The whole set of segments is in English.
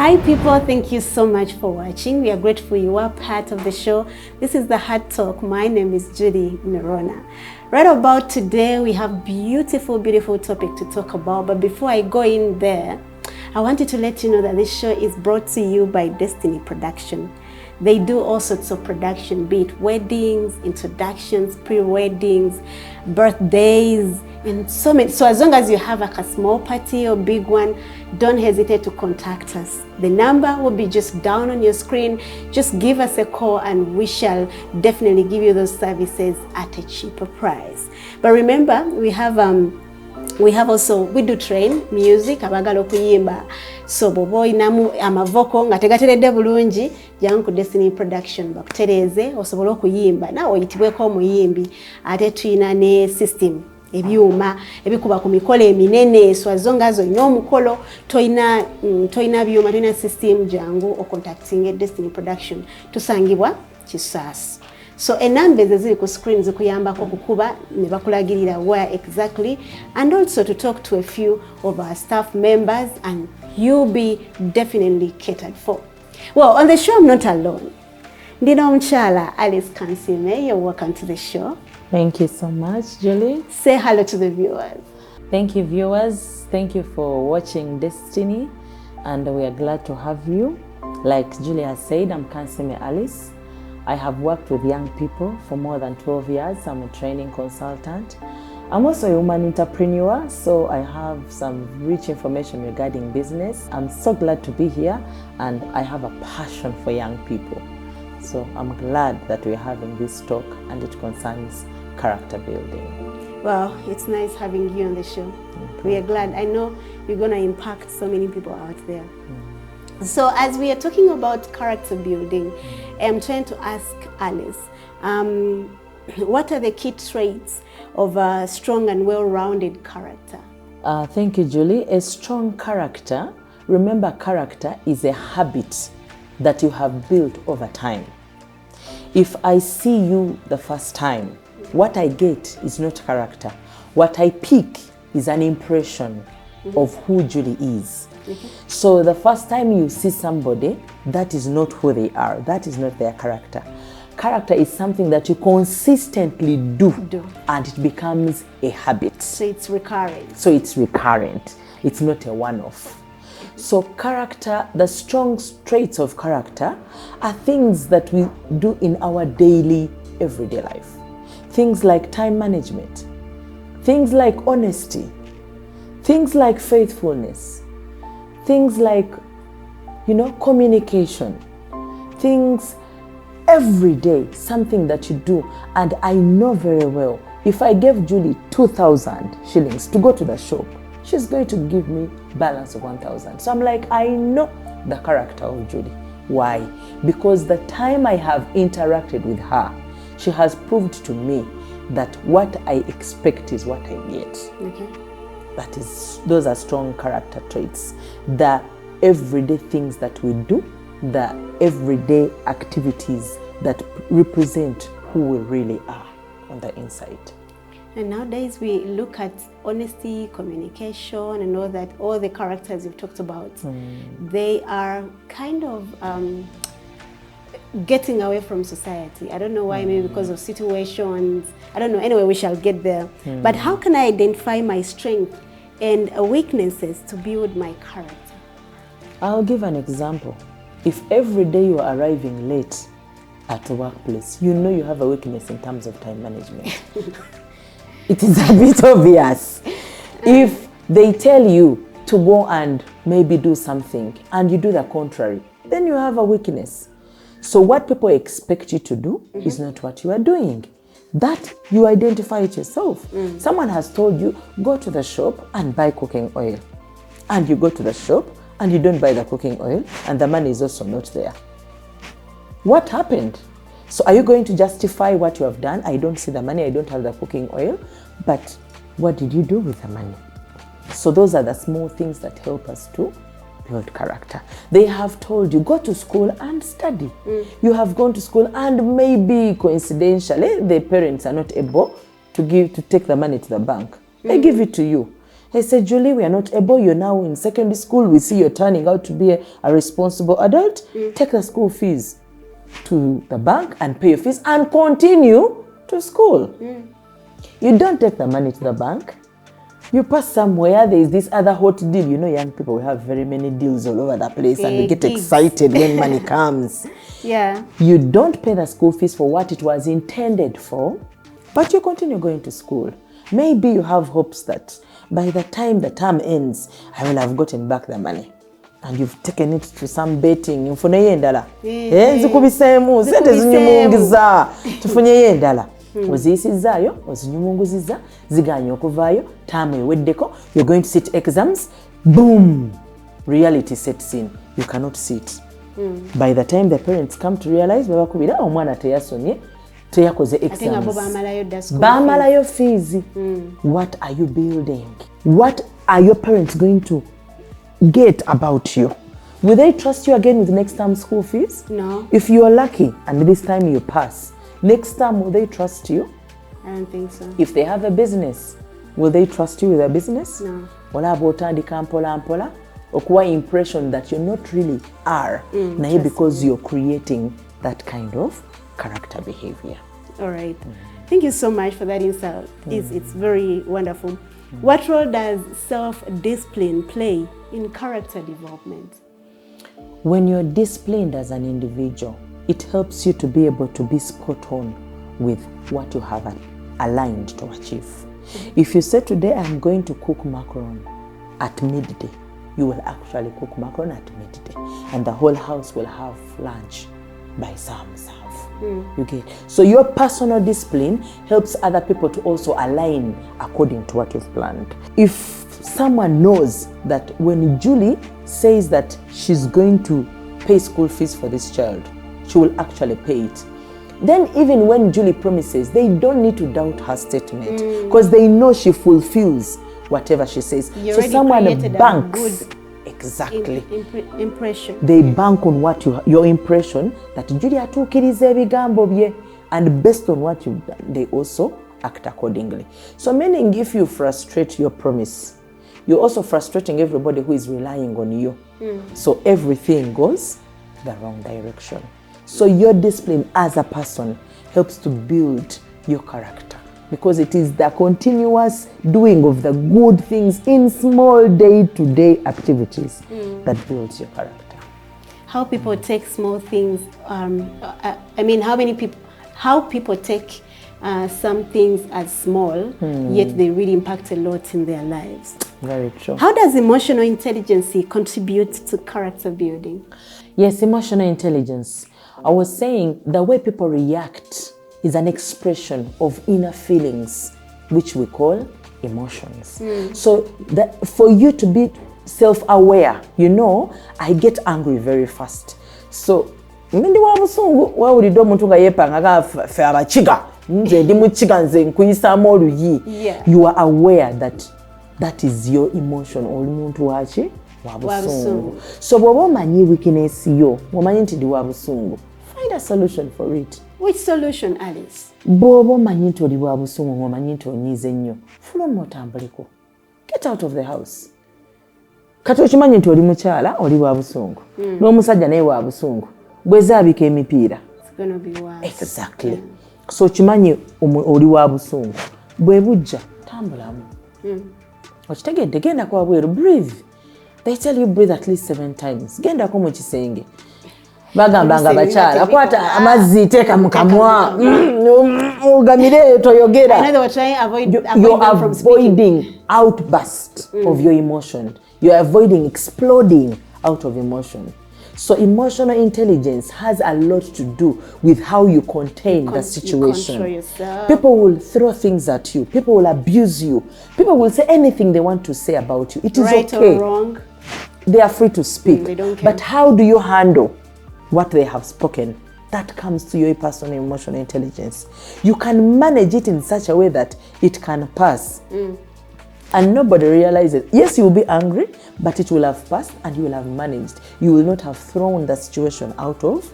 Hi people, thank you so much for watching. We are grateful you are part of the show. This is the Heart Talk. My name is Judy Nerona. Right about today, we have beautiful topic to talk about. But before I go in there, I wanted to let you know that this show is brought to you by Destiny Production. They do all sorts of production, be it weddings, introductions, pre-weddings, birthdays, and so many. So as long as you have like a small party or big one, don't hesitate to contact us. The number will be just down on your screen. Just give us a call and we shall definitely give you those services at a cheaper price. But remember, we do train music, abagala okuyimba. So bobo inamu amavoko nga tegateredde bulungi jangu ku Destiny Production bakutereze osobola okuyimba nawe oyitibweko omuyimbi ate tuyina ne system ebyuma ebikuba ku mikolo eminene so azongazo ino omukolo toyina byuma toyina system jangu ocontacting Destiny Production tusangibwa Kisasi. So enambe ziri ku screen zikuyambako kukuba ne bakulagirira where exactly, and also to talk to a few of our staff members, and you'll be definitely catered for. Well, on the show I'm not alone. Ndino Mchala, Alice Kansime, you're welcome to the show. Thank you so much, Julie. Say hello to the viewers. Thank you, viewers. Thank you for watching Destiny, and we are glad to have you. Like Julie has said, I'm Kansime Alice. I have worked with young people for more than 12 years. I'm a training consultant. I'm also a woman entrepreneur, so I have some rich information regarding business. I'm so glad to be here, and I have a passion for young people. So I'm glad that we're having this talk, and it concerns character building. Well, it's nice having you on the show. Okay. We are glad. I know you're going to impact so many people out there. So as we are talking about character building, I'm trying to ask Alice, what are the key traits of a strong and well-rounded character? Thank you, Julie. A strong character, remember, character is a habit that you have built over time. If I see you the first time, what I get is not character. What I pick is an impression of who Julie is. So the first time you see somebody, that is not who they are. That is not their character. Character is something that you consistently do. And it becomes a habit. So it's recurrent. It's not a one-off. So character, the strong traits of character are things that we do in our daily, everyday life. Things like time management, things like honesty, things like faithfulness, things like, communication, things every day, something that you do. And I know very well, if I gave Julie 2,000 shillings to go to the shop, she's going to give me balance of 1,000. So I'm like, I know the character of Julie. Why? Because the time I have interacted with her, she has proved to me that what I expect is what I get. Okay. Those are strong character traits. The everyday things that we do, the everyday activities that represent who we really are on the inside. And nowadays we look at honesty, communication, and all the characters you've talked about. They are kind of getting away from society. I don't know why, maybe because of situations. I don't know. Anyway, we shall get there. But how can I identify my strengths and weaknesses to build my character? I'll give an example. If every day you are arriving late at the workplace, you know you have a weakness in terms of time management. It is a bit obvious. If they tell you to go and maybe do something and you do the contrary, then you have a weakness. So what people expect you to do is not what you are doing. That you identify it yourself. Someone has told you, go to the shop and buy cooking oil. And you go to the shop and you don't buy the cooking oil, and the money is also not there. What happened? So are you going to justify what you have done? I don't see the money, I don't have the cooking oil, but what did you do with the money? So those are the small things that help us to build character. They have told you, go to school and study. You have gone to school and maybe coincidentally, the parents are not able to take the money to the bank. They give it to you. He said, Julie, we are not able. You're now in secondary school. We see you're turning out to be a responsible adult. Take the school fees to the bank and pay your fees and continue to school. You don't take the money to the bank. You pass somewhere, there is this other hot deal. You know, young people, we have very many deals all over the place and we get excited when money comes. Yeah. You don't pay the school fees for what it was intended for, but you continue going to school. Maybe you have hopes that by the time the term ends, I will have gotten back the money. And you've taken it to some betting. Mfune yendala. Zikubisemu. Sente zinyumungiza. Tufunye yendala. Oziyisizaayo, ozinyumunguziza, ziganya okuvaayo, term eweddeko, you're going to sit exams, boom, reality sets in. You cannot sit. By the time the parents come to realize, babakubira omwana teyasomye, teyakoze exams. Bamalayo fees. What are you building? What are your parents going to get about you? Will they trust you again with next term school fees? No. If you are lucky and this time you pass, next time will they trust you? I don't think so. If they have a business, will they trust you with a business? No. Wala botandika mpola mpola okuwa impression that you not really are, naye because you're creating that kind of character behavior. All right. Thank you so much for that insight. It's very wonderful. What role does self-discipline play in character development? When you're disciplined as an individual, it helps you to be able to be spot on with what you have aligned to achieve. If you say today I'm going to cook macaron at midday, you will actually cook macaron at midday and the whole house will have lunch by some serve. You get? So your personal discipline helps other people to also align according to what you've planned. If someone knows that when Julie says that she's going to pay school fees for this child, she will actually pay it. Then even when Julie promises, they don't need to doubt her statement because they know she fulfills whatever she says. You so someone banks. Good exactly. Impression. They bank on what your impression that Julie atukirize ebigambo bye, and based on what you've done, they also act accordingly. So meaning if you frustrate your promise, you're also frustrating everybody who is relying on you. So everything goes the wrong direction. So your discipline as a person helps to build your character because it is the continuous doing of the good things in small day-to-day activities that builds your character. How people take small things, how people take some things as small, yet they really impact a lot in their lives. Very true. How does emotional intelligence contribute to character building? Yes, emotional intelligence. I was saying the way people react is an expression of inner feelings, which we call emotions. So that for you to be self-aware, you know, I get angry very fast. So you are aware that that is your emotion. So weakness yo, find a solution for it. Which solution, Alice? Get out of the house. Kati okimanyi nti oli mukyala oli wa busungu n'omusajja naye wa busungu bwezaabika emipiira. It's going to be worse. Exactly. So okimanyi oli wa busungu bwe bujja tambulamu. Okitegedde genda kwa bweru, breathe. They tell you breathe at least 7 times. Genda ko mu kisenge. Bagambanga bakyala kwata amazzi teeka mu kamwa ogamire toyogera. I know they were trying to avoid You're avoiding outburst of your emotion. You're avoiding exploding out of emotion. So emotional intelligence has a lot to do with how you contain the situation. You control yourself. People will throw things at you. People will abuse you. People will say anything they want to say about you. It is right okay. Or wrong. They are free to speak. They don't care. But how do you handle what they have spoken? That comes to your personal emotional intelligence. You can manage it in such a way that it can pass. And nobody realizes. Yes, you will be angry, but it will have passed and you will have managed. You will not have thrown the situation out of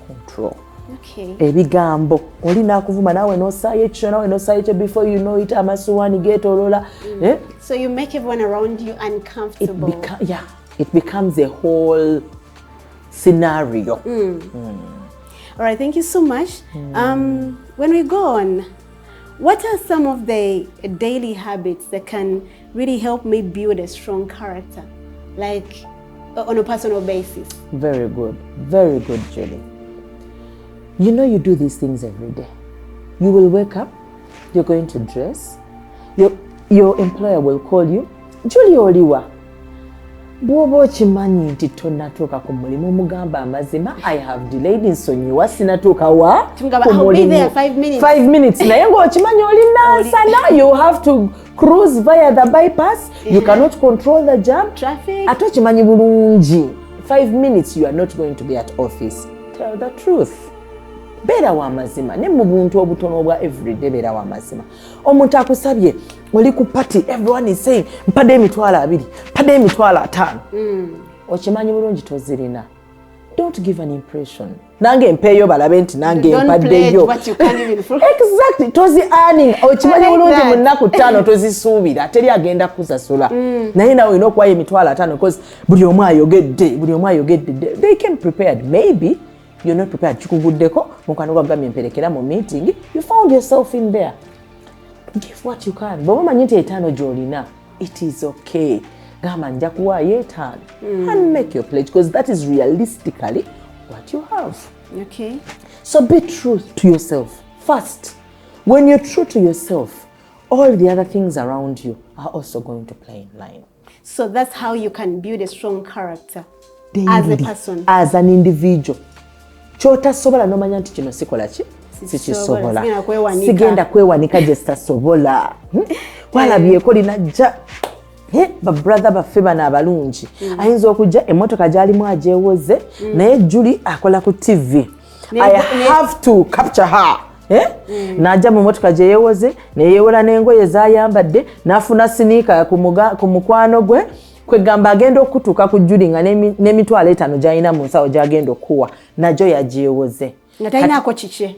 control. Okay. Ebigambo olina kuvuma nawe nosaayo ekyo nawe nosaayo ekyo before you know it amasuwaani geetolola. So you make everyone around you uncomfortable. It becomes a whole scenario. All right, thank you so much. When we go on, what are some of the daily habits that can really help me build a strong character, like on a personal basis? Very good, Julie. You know you do these things every day. You will wake up, you're going to dress, your employer will call you, Julie oliwa. Bwoba okimanyi nti tonnatuuka ku mulimu mugamba amazima, I have delayed nsonyiwa sinatuuka wa ku mulimu 5 minutes naye ng'okimanyi oli nansana, you have to cruise via the bypass, you cannot control the jam, traffic. Ate okimanyi bulungi 5 minutes you are not going to be at office. Tell the truth. Beera wa mazima ne mu buntu obutono obwa everyday, beera wa mazima. Omuntu akusabye oli ku party, everyone is saying mpadde emitwalo 2, mpadde emitwalo 5. Okimanyi bulungi tozirina. Don't give an impression. Nange mpeeyo balabe nti nange mpaddeyo. Exactly. Tozi earning. Okimanyi bulungi mu nnaku 5 tozisuubira. Teri agenda kusasula. Naye nawe olina okuwayo emitwalo 5 because buli omu ayogedde. They came prepared. Maybe you're not prepared. Chikuguddeko mukwano gwagambye mperekera mu meeting. You found yourself in there. Give what you can. Bw'oba omanyi nti 5 gy'olina, it is okay. Gamba nja kuwaayo 5 and make your pledge because that is realistically what you have. Okay. So be true to yourself first. When you're true to yourself, all the other things around you are also going to play in line. So that's how you can build a strong character as a person. As an individual. Ky'otasobola n'omanya nti kino sikola ki? Sikisobola. Sigenda kwewanika gye sitasobola. Walabyeko linajja. Brother baffe bano abalungi. Ayinza okujja emmotoka gy'alimu agyewoze naye Julie akola ku TV. I have to capture her. Najja mu mmotoka gye yeewoze neyeewola n'engoye z'ayambadde n'afuna sinika ku mukwano gwe kwegamba agenda okutuuka ku Julie nga n'emitwalo 5 gy'alina mu nsawo gy'agenda okuwa nagyo yagyewoze. Nga talinaako kiki.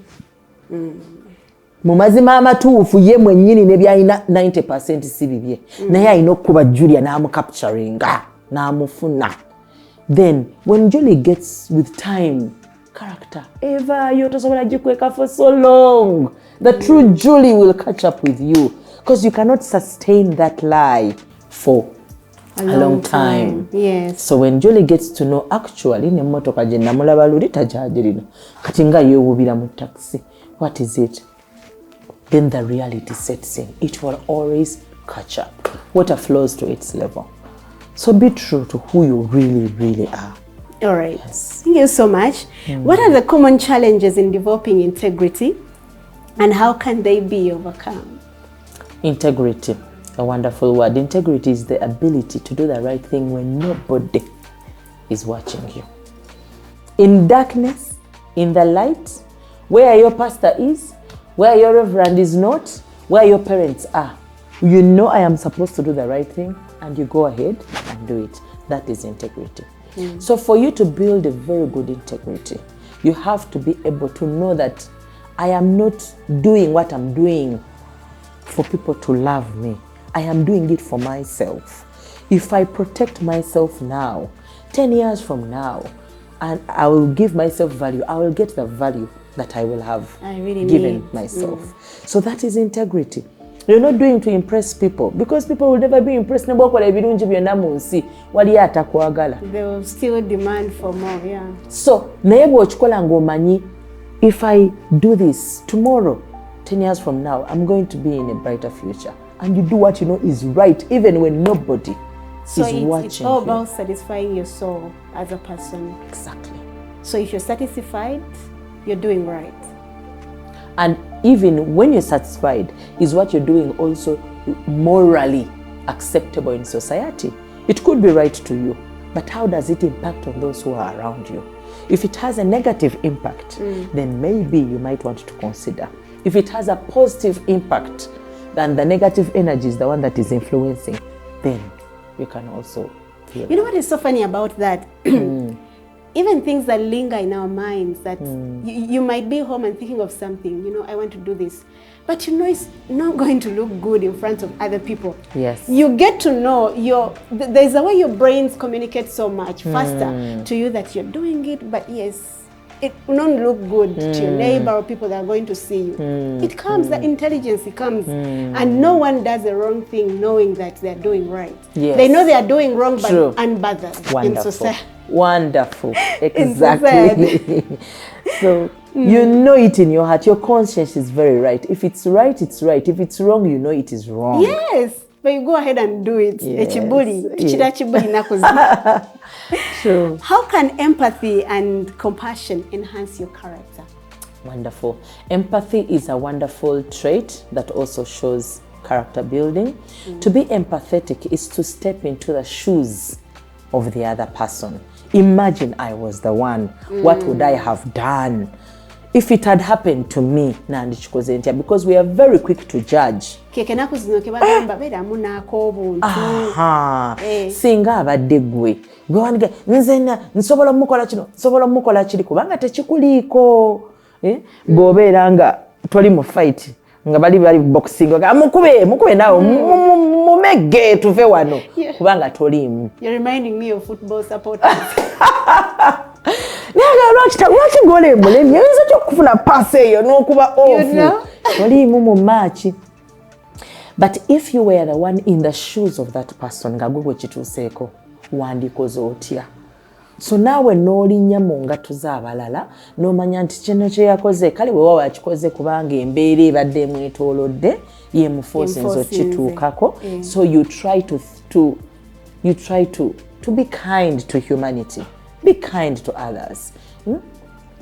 Mu mazima amatuufu ye mwennyini ne byalina 90% si bibye. Naye alina okuba Julia n'amukapturinga n'amufuna. Then when Julie gets with time, character, Eva, you're tosobola gikweka for so long. The true Julie will catch up with you because you cannot sustain that lie for a long time. Yes. So when Julie gets to know actually ne mmotoka gye namulaba luli tajagirina kati nga yeewubira mu taxi, what is it? Then the reality sets in. It will always catch up. Water flows to its level. So be true to who you really are. All right. Yes. Thank you so much. What are the common challenges in developing integrity and how can they be overcome? Integrity, a wonderful word. Integrity is the ability to do the right thing when nobody is watching you. In darkness, in the light, where your pastor is, where your reverend is not, where your parents are. You know I am supposed to do the right thing and you go ahead and do it. That is integrity. So for you to build a very good integrity, you have to be able to know that I am not doing what I'm doing for people to love me. I am doing it for myself. If I protect myself now, 10 years from now, and I will give myself value, I will get the value that I will have given myself. So that is integrity. You're not doing to impress people because people will never be impressed. They will still demand for more, yeah. So, if I do this tomorrow, 10 years from now, I'm going to be in a brighter future. And you do what you know is right, even when nobody is watching. It's all about satisfying your soul as a person. Exactly. So if you're satisfied, you're doing right. And even when you're satisfied, is what you're doing also morally acceptable in society? It could be right to you, but how does it impact on those who are around you? If it has a negative impact, then maybe you might want to consider. If it has a positive impact, then the negative energy is the one that is influencing, then you can also feel. You know what is so funny about that? even things that linger in our minds that you might be home and thinking of something, you know, I want to do this. But you know it's not going to look good in front of other people. Yes. You get to know there's a way your brains communicate so much faster to you that you're doing it, but yes, it will not look good to your neighbor or people that are going to see you. It comes, the intelligence, it comes. And no one does the wrong thing knowing that they're doing right. Yes. They know they are doing wrong, but True. unbothered. Wonderful. In society. Wonderful. Exactly. So you know it in your heart. Your conscience is very right. If it's right, it's right. If it's wrong, you know it is wrong. Yes. But you go ahead and do it. Yes. True. How can empathy and compassion enhance your character? Wonderful. Empathy is a wonderful trait that also shows character building. To be empathetic is to step into the shoes of the other person. Imagine I was the one. What would I have done? If it had happened to me, because we are very quick to judge. Singa abadde gwe gwe nzena nsobola mukola kino nsobola mukola kiri kubanga tekikuliko gobeera nga toli mu fight nga bali boxing nga mukube nawe mumege tuve wano kubanga tolimu. You're reminding me of football supporters. Lwaki gole mulemi yinza okufuna pass eyo n'okuba off tolimu mu match. But if you were the one in the shoes of that person nga gwe kituuseeko wandikoze otya? So naawe n'olinnya mu ngatto z'abalala n'omanya nti kino kye yakoze kale bwe waba akikoze kubanga embeera ebadde emwetoolodde ye muforsinzo kituukako. So you try to be kind to humanity. Be kind to others.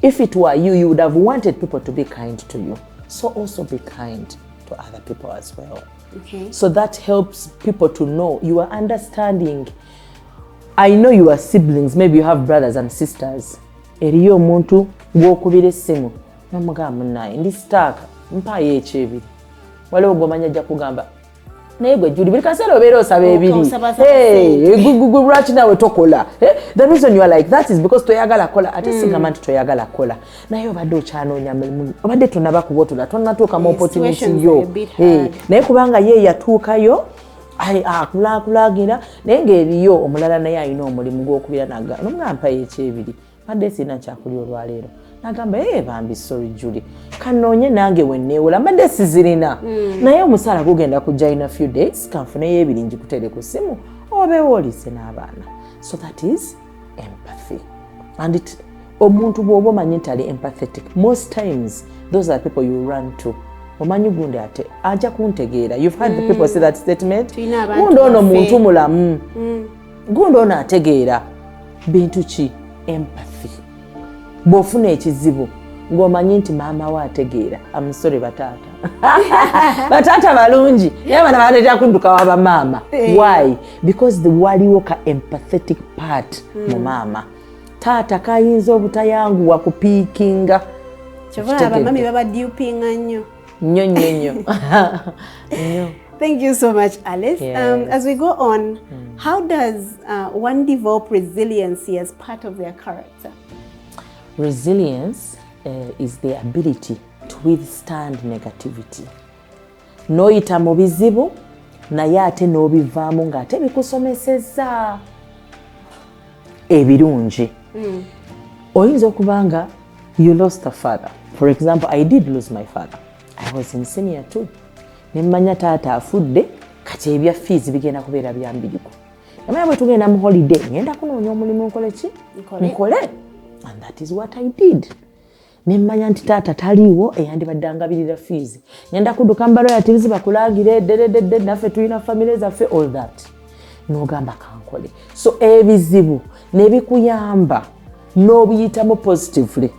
If it were you, you would have wanted people to be kind to you. So also be kind to other people as well. Okay. So that helps people to know you are understanding. I know you are siblings, maybe you have brothers and sisters. Eriyo omuntu gw'okubira essimu n'omugamba munnaye ndi sitaaka mpaayo ekyebiri. Waliwo gw'omanya ajja kugamba naye gwe Judy buli kaseera obeera osaba ebiri. Lwaki naawe tokola? The reason you are like that is because toyagala kola. Ate sigamba nti toyagala kola. Naye obadde okyanoonya mulimu. Obadde tonnaba kubotula. Tonnatuuka mu opportunity yo. Naye kubanga ye yatuukayo akulaagira naye ng'eriyo omulala naye alina omulimu gw'okubira naga n'omugamba ekyebiri. Badde sirina kyakulya olwaleero. Nagamba bambi sorry Judy. Kanoonye nange wenneewola mbadde sizirina. Naye omusaala gugenda kujja in a few days kanfuneyo ebiri njikutere ku ssimu obeewo olise n'abaana. So that is empathy. And omuntu bw'oba omanyi nti ali empathetic, most times those are people you run to. Omanyi gundi ate ajja kuntegeera. You've heard the people say that statement. Gundi ono muntu mulamu. Gundi ono ategeera. Bintu ki? Empathy. Bw'ofuna ekizibu ng'omanyi nti maama we ategeera. Amusore bataata. Bataata balungi. Naye abaana baleetera kudduka waba maama. Why? Because waliwo ka empathetic part mu maama. Taata kayinza obutayanguwa kupiikinga. Kyova abamami baba dupinga nnyo. Nnyo. Thank you so much, Alice. Yes. As we go on, how does one develop resiliency as part of their character? Resilience is the ability to withstand negativity. Noyita mu bizibu naye ate n'obivaamu ng'ate bikusomesezza ebirungi. Oyinza okubanga you lost a father. For example, I did lose my father. I was in senior 2. Nemmanya taata afudde kati ebya fees bigenda kubeera byambiriku. Namanya bwe tugenda mu holiday ngenda kunoonya omulimu nkole ki? Nkole. And that is what I did. Nemmanya nti taata taliiwo eyandibadde angabirira fees. Ngenda kudduka mbalo ya TV bakulaagire dededede naffe tulina family zaffe all that. N'ogamba kankole. So ebizibu nebikuyamba n'obiyitamu positively.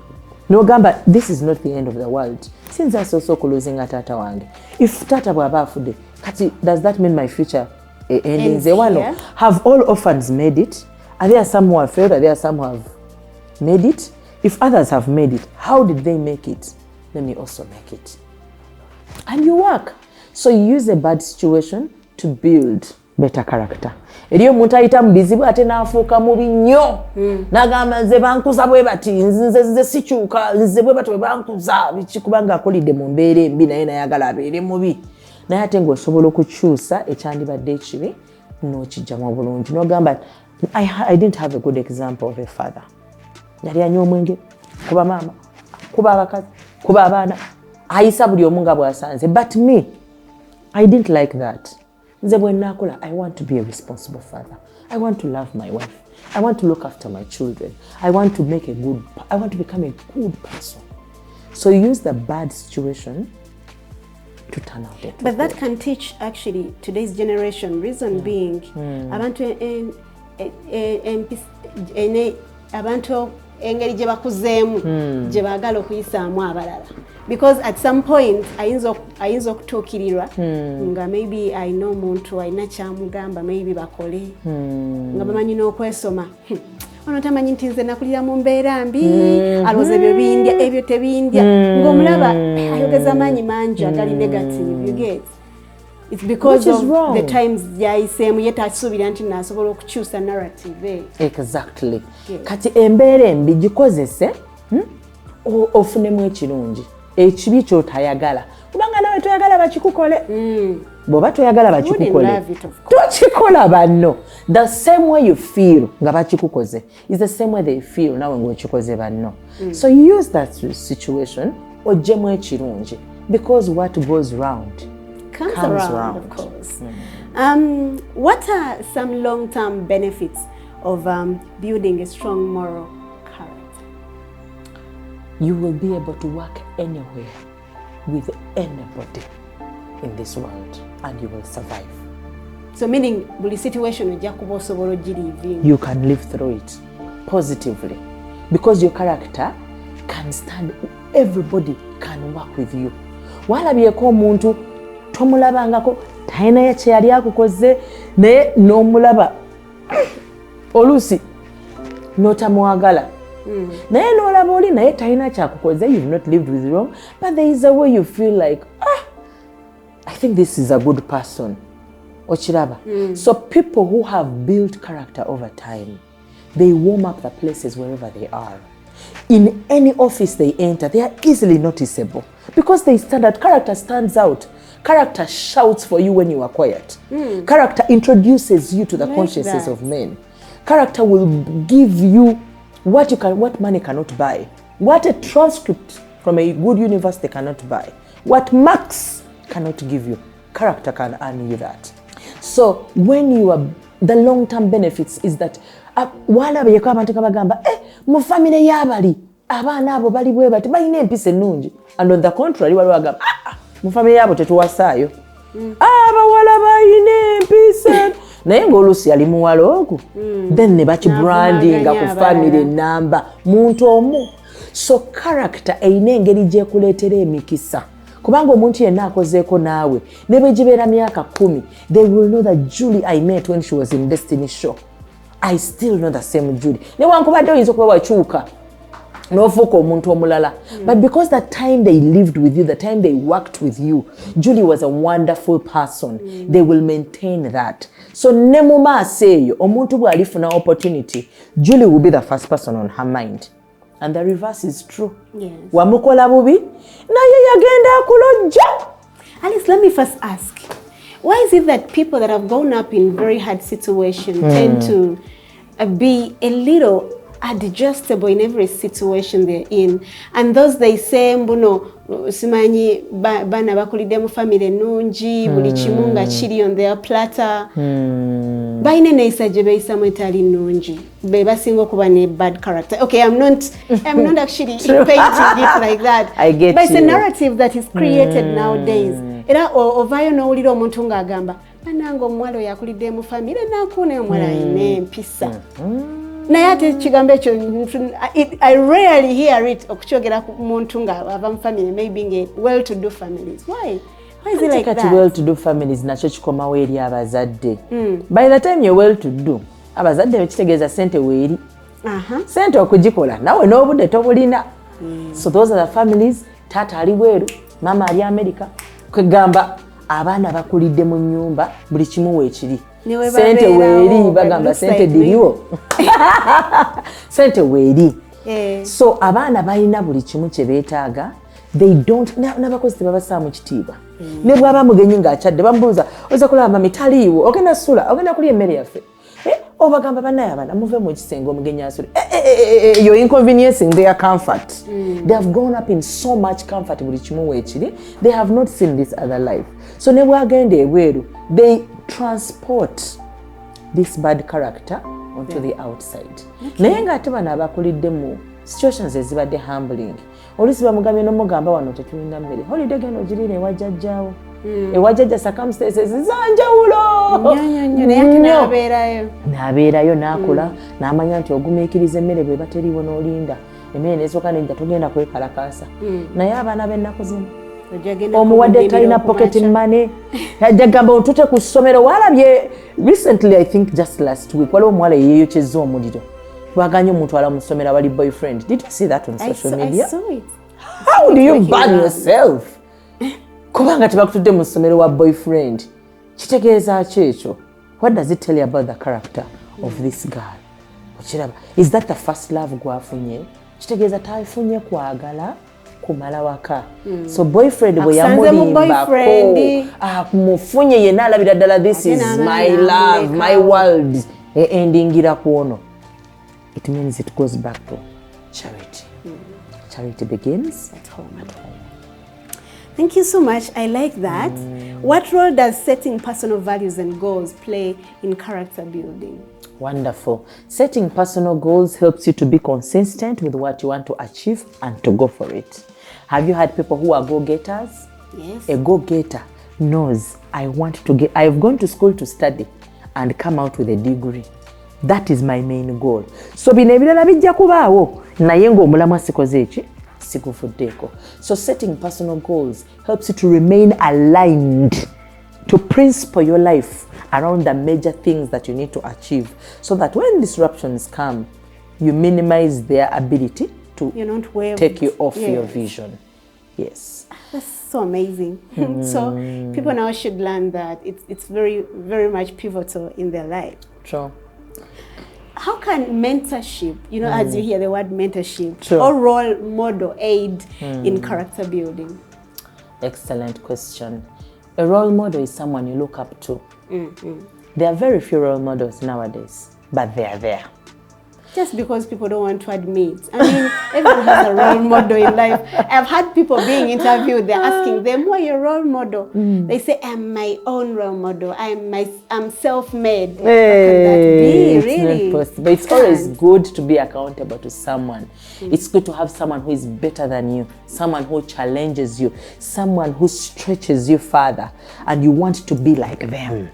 N'ogamba this is not the end of the world. Since I also losing tata wange. If tata bw'aba afudde, kati does that mean my future ends here? Have all orphans made it? Are there some who have failed? Are there some who have made it? If others have made it, how did they make it? Let me also make it. And you work. So you use a bad situation to build better character. Eriyo omuntu ayita mu bizibu ate n'afuuka mubi nnyo n'agamba nze bankuza bwe bati nze sikyuka nze bwe bati bwe bankuza kubanga akolidde mu mbeera embi naye nayagala abeere mubi naye ate ng'osobola okukyusa ekyandibadde ekibi n'okijjamu bulungi n'ogamba I didn't have a good example of a father. Yali anywa omwenge kuba maama kuba abakazi kuba abaana ayisa buli omu nga bw'asanze but me I didn't like that. Nze bwe nnakola I want to be a responsible father. I want to love my wife. I want to look after my children. I want to become a good person. So use the bad situation to turn out it. But that can teach actually today's generation. Reason being, abantu engeri gye bakuzeemu gye baagala okuyisaamu abalala because at some point ayinza okutuukirirwa nga maybe alina omuntu alina kyamugamba maybe bakole nga bamanyi n'okwesoma ono tamanyi nti nze nakulira mu mbeera mbi alowooza ebyo tebindya ng'omulaba ayogeza amaanyi mangi agali negative you get. It's because of the times yayiseemu ye takisuubira nti naasobola okukyusa narrative. Exactly. Yeah. Kati embeera embi gikozese ofunemu ekirungi ekibi ky'otayagala kubanga nawe toyagala bakikukole bw'oba toyagala bakikukole tokikola banno. The same way you feel nga bakikukoze is the same way they feel nawe ng'okikoze banno. So use that situation oggyemu ekirungi because what goes round comes around. Of course. What are some long-term benefits of building a strong moral character? You will be able to work anywhere with anybody in this world and you will survive. So meaning buli situation ojja kuba osobola ogiriving. You can live through it positively because your character can stand. Everybody can work with you. Walabyeko omuntu tomulabangako talina yakye yali akukoze naye n'omulaba oluusi n'otamwagala naye n'olaba oli naye talina kyakukoze. You've not lived with wrong but there is a way you feel like I think this is a good person. Ochiraba. So people who have built character over time, they warm up the places wherever they are. In any office they enter, they are easily noticeable because they stand out. Character stands out. Character shouts for you when you are quiet. Character introduces you to the consciences of men. Character will give you what money cannot buy, what a transcript from a good university cannot buy, what marks cannot give you. Character can earn you that. So when you are, the long-term benefits is that walabyeko abantu kabagamba mu family y'abali abaana abo bali bwe bati balina empisa ennungi, and on the contrary waliwo agamba mu family yabo tetuwasaayo abawala balina empisa naye ng'oluusi yali muwala ogwo then ne bakibrandinga ku family number muntu omu. So character eyina engeri gyekuleetera emikisa kubanga omuntu yenna akozeeko naawe ne bwe gibeera myaka 10 they will know that Julie I met when she was in Destiny Show, I still know the same Julie. Newankubadde oyinza okuba wakyuka n'ofuuka omuntu omulala but because the time they lived with you, the time they worked with you, Julie was a wonderful person. They will maintain that. So ne mu maaso eyo omuntu bw'alifuna opportunity, Julie will be the first person on her mind. And the reverse is true. Yes. Wamukola bubi naye yagenda akulojja. Alice, let me first ask, why is it that people that have grown up in very hard situations tend to be a little adjustable in every situation they're in, and those they say mbuno simanyi bana bakulidde mu family nungi buli kimu nga kiri on their platter baine neisa gye beyisamu etali nungi be basinga okuba ne bad character? Okay, I'm not actually painting it like that. I get but it's you. a narrative that is created nowadays. Era ovayo n'owulira omuntu ng'agamba banange omuwala oyo akulidde mu family nakuuna omuwala alina empisa. Naye ate ekigambo ekyo I rarely hear it okukyogera ku muntu nga ava mu family maybe nge well-to-do families. Why is it like that? Well-to-do families nakyo kikomawo eri abazadde. By the time you're well-to-do, abazadde bekitegeeza sente weeri. Sente okugikola nawe n'obudde tobulina. So those are the families. Taata ali bweru, mama ali America. Kwegamba abaana bakulidde mu nnyumba buli kimu weekiri. sente weeri bagamba sente diriwo sente weeri so abaana balina buli kimu kye beetaaga they don't n'abakozi tebabassa mu kitiibwa ne bw'aba mugenyi ng'akyadde bamubuuza oza kulaba mami taliiwo ogenda sula ogenda kulya emmere yaffe obagamba bannaye abaana muve mu kisenge omugenyi asule you're inconveniencing their comfort they have grown up in so much comfort buli kimu weekiri they have not seen this other life so ne bwagenda ebweru they transport this bad character onto the outside naye ng'ate bano abakulidde mu situations ezibadde humbling oluusi bamugambye n'omugamba wano tetulina mmere holiday geno ogiriira ewa jjajjaawo ewa jjajja circumstances zanjawulo n'abeerayo n'akola n'amanya nti ogumiikiriza emmere bwe bateriiwo n'olinda emmere n'esooka nejja togenda kwekalakaasa naye abaana b'ennaku zino omuwadde talina pocket money ajja gamba otute ku ssomero walabye recently I think just last week waliwo omuwala yeeyokyezza omuliro twaganye omuntu ala mu ssomero abali boyfriend did you see that on social media? I saw it. How do you burn yourself kubanga tebakutudde mu ssomero wa boyfriend kitegeeza ki ekyo what does it tell you about the character of this girl okiraba is that the first love gwafunye kitegeeza taafunye kwagala kumala waka so boyfriend bwe yamulimbako mufunye yenna alabira ddala this is my love my world endingira kuono it means it goes back to charity charity begins at home. Thank you so much. I like that. What role does setting personal values and goals play in character building? Wonderful. Setting personal goals helps you to be consistent with what you want to achieve and to go for it. Have you had people who are go-getters? Yes. A go-getter knows I've gone to school to study and come out with a degree. That is my main goal. So bino ebirala bijja kubaawo naye ng'omulamu asikoze eki sikufuddeeko. So setting personal goals helps you to remain aligned to principle your life around the major things that you need to achieve so that when disruptions come, you minimize their ability to take you off your vision. Yes. That's so amazing. So people now should learn that it's very, very much pivotal in their life. Sure. How can mentorship, as you hear the word mentorship, or role model aid in character building? Excellent question. A role model is someone you look up to. There are very few role models nowadays, but they are there. Just because people don't want to admit. I mean, everyone has a role model in life. I've had people being interviewed, they're asking them, who are your role model? They say, I'm my own role model. I'm self-made. Hey, it's really not possible. It's always good to be accountable to someone. It's good to have someone who is better than you, someone who challenges you, someone who stretches you further, and you want to be like them.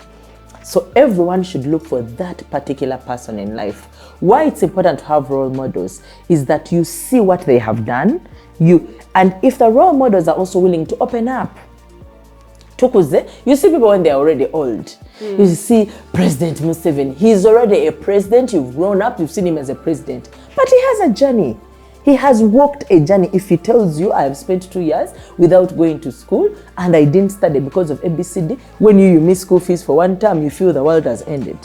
So everyone should look for that particular person in life. Why it's important to have role models is that you see what they have done, and if the role models are also willing to open up. You see people when they're already old. You see President Museveni, he's already a president, you've grown up, you've seen him as a president, but he has a journey. He has walked a journey. If he tells you, I have spent 2 years without going to school and I didn't study because of ABCD, when you miss school fees for one term, you feel the world has ended.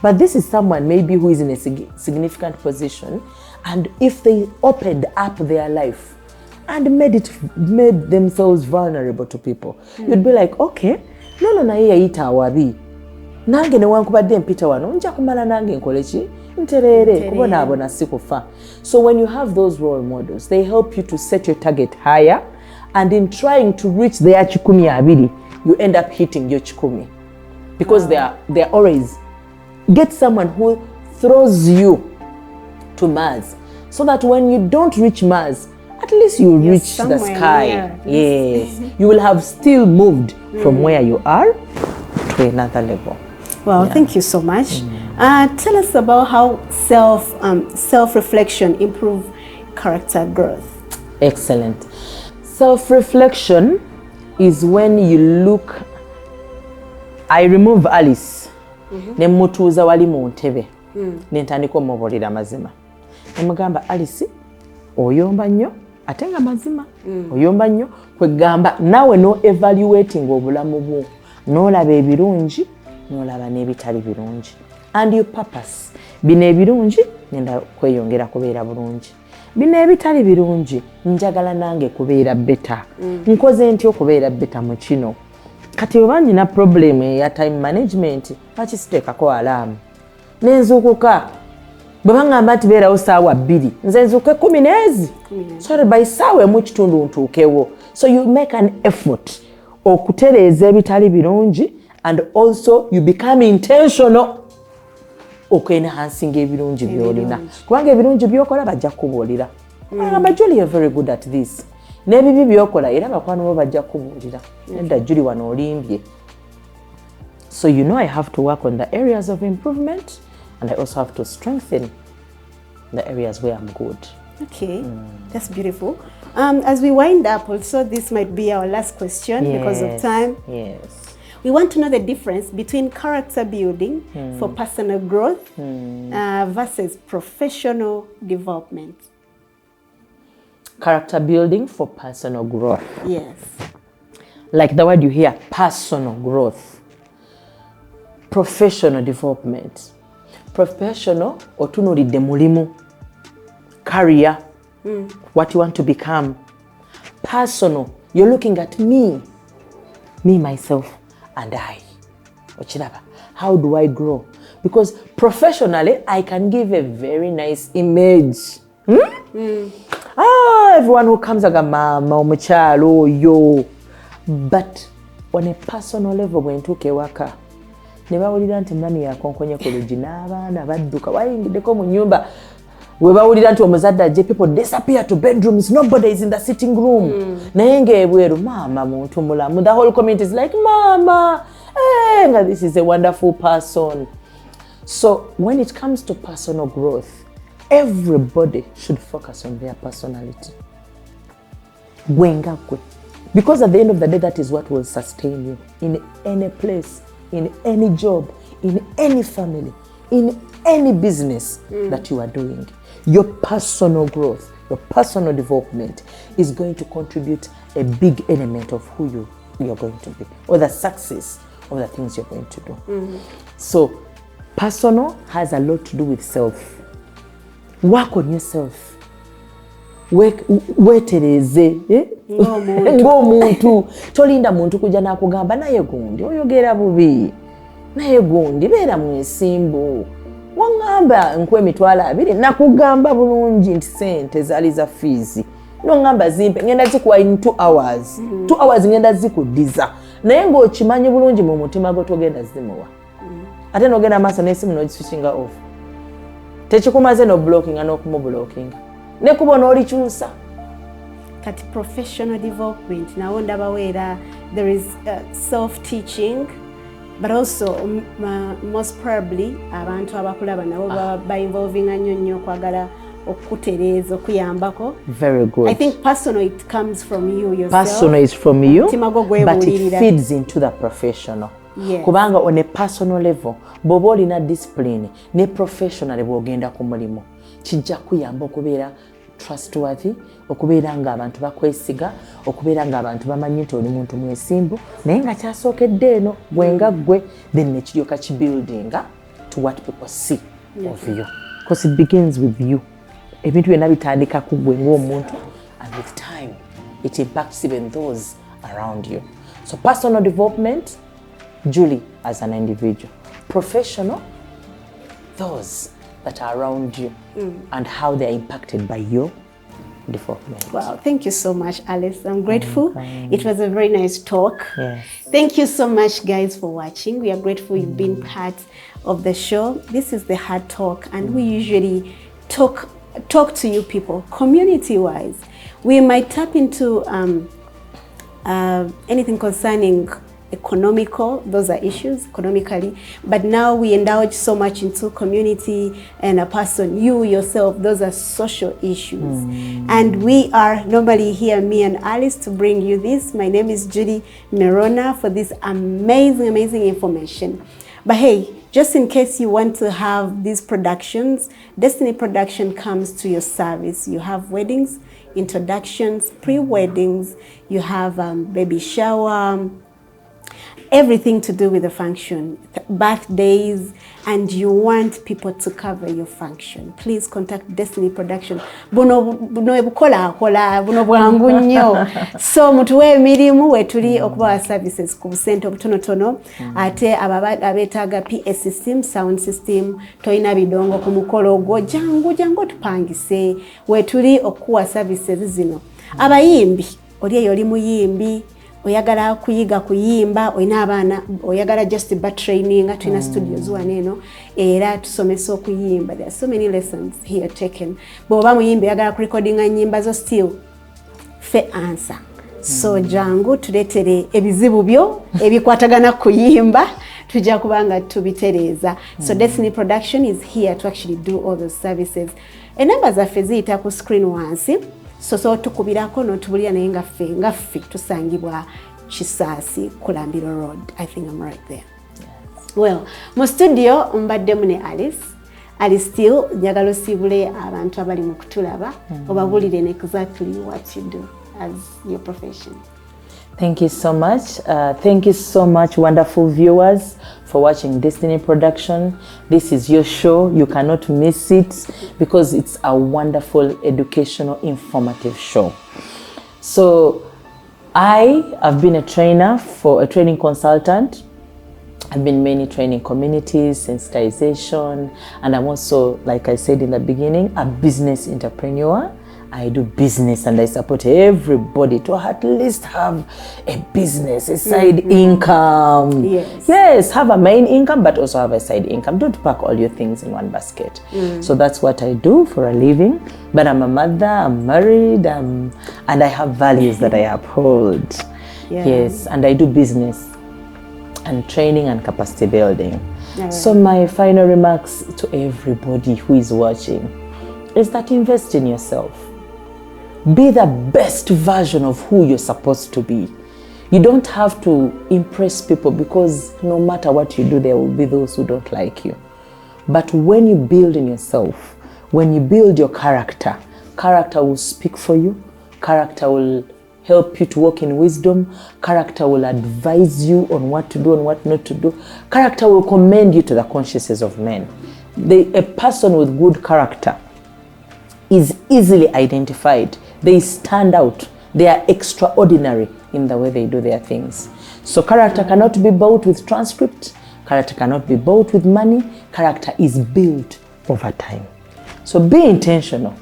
But this is someone maybe who is in a significant position, and if they opened up their life and made themselves vulnerable to people, you'd be like, okay, no yayita awabi. Nange newankubadde mpita wano, nja kumala nange nkolechi. So when you have those role models, they help you to set your target higher, and in trying to reach their chikumi abiri, you end up hitting your chikumi, because they're always get someone who throws you to Mars, so that when you don't reach Mars, at least you reach the sky. Yes, you will have still moved from where you are to another level. Well, thank you so much. Tell us about how self-reflection improve character growth. Excellent. Self-reflection is when you look. I remove Alice. Ne mutuuza wali mu ntebe. Ne ntandika omubuulira mazima. Ne mugamba Alice, oyomba nnyo ate nga mazima. Oyomba nnyo kwegamba nawe no evaluating obulamu bwo. N'olaba ebirungi n'olaba n'ebitali birungi. And you purpose. Bino ebirungi ngenda kweyongera kubeera bulungi. Bino ebitali birungi njagala nange kubeera better. Nkoze ntyo okubeera better mu kino. Kati oba nina problem ya time management, lwaki siteekako alaamu? Nenzukuka. Bwe baŋŋamba nti beerawo ssaawa 2, nze nzuuke 10 sorry, by ssaawa emu kitundu ntuukewo. So you make an effort okutereeza ebitali birungi, and also you become intentional okwenhansinga ebirungi by'olina. Kubanga ebirungi by'okola bajja kukubuulira. Agamba Julie, you're very good at this. N'ebibi by'okola era bakwano bo bajja kukubuulira. Nedda Julie wano olimbye. So you know I have to work on the areas of improvement, and I also have to strengthen the areas where I'm good. Okay, that's beautiful. As we wind up, also this might be our last question because of time. Yes. We want to know the difference between character building for personal growth versus professional development. Character building for personal growth. Yes. Like the word you hear, personal growth. Professional development. Professional, otunulidde mulimu. Career, what you want to become. Personal, you're looking at me, myself, and I. Ochiraba, how do I grow? Because professionally, I can give a very nice image. Everyone who comes like a mama, omukyalo, yo. But on a personal level, when tuke waka, ne bawulira nti mami yakonkonye ku luggi n'abaana badduka bayingiddeko mu nnyumba. We bawulira nti omuzadde ajje, people disappear to bedrooms, nobody is in the sitting room. Naye ng'ebweru, mama muntu mulamu. The whole community is like, mama, hey, this is a wonderful person. So when it comes to personal growth, everybody should focus on their personality. Gwengakwe. Because at the end of the day, that is what will sustain you in any place, in any job, in any family, in any business that you are doing. Your personal growth, your personal development is going to contribute a big element of who you're going to be, or the success of the things you're going to do. So personal has a lot to do with self. Work on yourself. Wetereze ng'omuntu tolinda muntu kujja n'akugamba naye gundi oyogera bubi, naye gundi beera mwesimbu, waŋŋamba nkwe emitwalo 2 nakugamba bulungi nti sente zaali za fees n'oŋŋamba zimpe ngenda zikuwa in 2 hours 2 hours ngenda zikuddiza, naye ng'okimanyi bulungi mu mutima gwo togenda zimuwa, ate n'ogenda maaso n'essimu n'ogiswitchinga off, tekikumaze n'oblockinga n'okumublockinga ne kubona olikyusa. Kati professional development nawo ndabaweera, there is self-teaching, but also most probably abantu abakulaba nabo ba involving nnyo kwagala okutereeza okuyambako. Very good. I think personal, it comes from you yourself. Personal is from you, but it it feeds into the professional. Yes. Kubanga on a personal level bw'oba olina discipline ne professional bw'ogenda ku mulimu kijja kuyamba okubeera trustworthy, okubeera ng'abantu bakwesiga, okubeera ng'abantu bamanyi nti oli muntu mwesimbu, naye nga kyasookedde eno gwenga gwe, then nekiryoka kibuildinga to what people see of you, because it begins with you. Ebintu byonna bitandika ku gwe ng'omuntu, and with time it impacts even those around you. So personal development, Julie as an individual. Professional, those that are around you and how they are impacted by your development. Wow, thank you so much, Alice. I'm grateful. It was a very nice talk. Yes. Thank you so much, guys, for watching. We are grateful you've been part of the show. This is the Hard Talk, and we usually talk to you people community-wise. We might tap into anything concerning economical, those are issues economically, but now we indulge so much into community and a person, you yourself, those are social issues. And we are normally here, me and Alice, to bring you this. My name is Judy Merona for this amazing information. But hey, just in case you want to have these productions, Destiny Production comes to your service. You have weddings, introductions, pre-weddings, you have baby shower, everything to do with the function, birthdays, and you want people to cover your function, please contact Destiny Production. Buno ebukola buno bwangu nnyo. So mutuwe emirimu wetuli okubawa services ku busente obutonotono, ate abetaaga PS system, sound system, toyina bidongo ku mukolo ogwo, jangu tupangise wetuli okuwa services zino. Abayimbi, oli eyo oli muyimbi, oyagala kuyiga kuyimba, oyina abaana oyagala just ba training, atulina studios waneno era tusomesa okuyimba. There are so many lessons here taken. Bwoba muyimbi oyagala ku recordinga nyimba zo still fe answer. So jangu tuletere ebizibu byo ebikwatagana kuyimba tujja kubanga tubitereza. So Destiny Production is here to actually do all those services. Enamba zaffe ziyita ku screen wansi. So tukubirako notubulira naye ngaffe tusangibwa Kisaasi Kulambiro Road. I think I'm right there. Yes. Well, mu studio mbadde mune Alice still njagala osibule abantu abali mu kutulaba obabulire exactly what you do as your profession. Thank you so much. Thank you so much, wonderful viewers, for watching Destiny Production. This is your show. You cannot miss it because it's a wonderful, educational, informative show. So I have been a training consultant. I've been in many training communities, sensitization, and I'm also, like I said in the beginning, a business entrepreneur. I do business and I support everybody to at least have a business, a side income. Yes, have a main income, but also have a side income. Don't pack all your things in one basket. So that's what I do for a living. But I'm a mother, I'm married, and I have values that I uphold. Yes, and I do business and training and capacity building. So my final remarks to everybody who is watching is that invest in yourself. Be the best version of who you're supposed to be. You don't have to impress people because no matter what you do, there will be those who don't like you. But when you build in yourself, when you build your character, character will speak for you, character will help you to walk in wisdom, character will advise you on what to do and what not to do, character will commend you to the consciences of men. A person with good character is easily identified. They stand out. They are extraordinary in the way they do their things. So character cannot be bought with transcript. Character cannot be bought with money. Character is built over time. So be intentional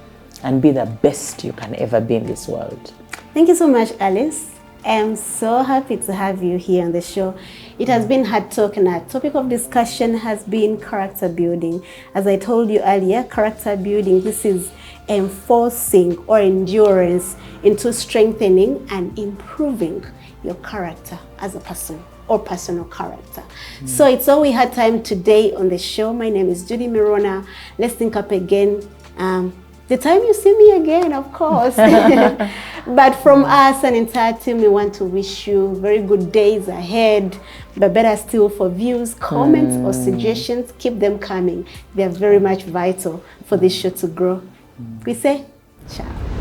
and be the best you can ever be in this world. Thank you so much, Alice. I'm so happy to have you here on the show. It has been hard talk, and our topic of discussion has been character building. As I told you earlier, character building, this is enforcing or endurance into strengthening and improving your character as a person or personal character. So it's all we had time today on the show. My name is Judy Mirona. Let's think up again. The time you see me again, of course. But from us and entire team, we want to wish you very good days ahead. But better still, for views, comments, or suggestions, keep them coming. They're very much vital for this show to grow. We say, ciao.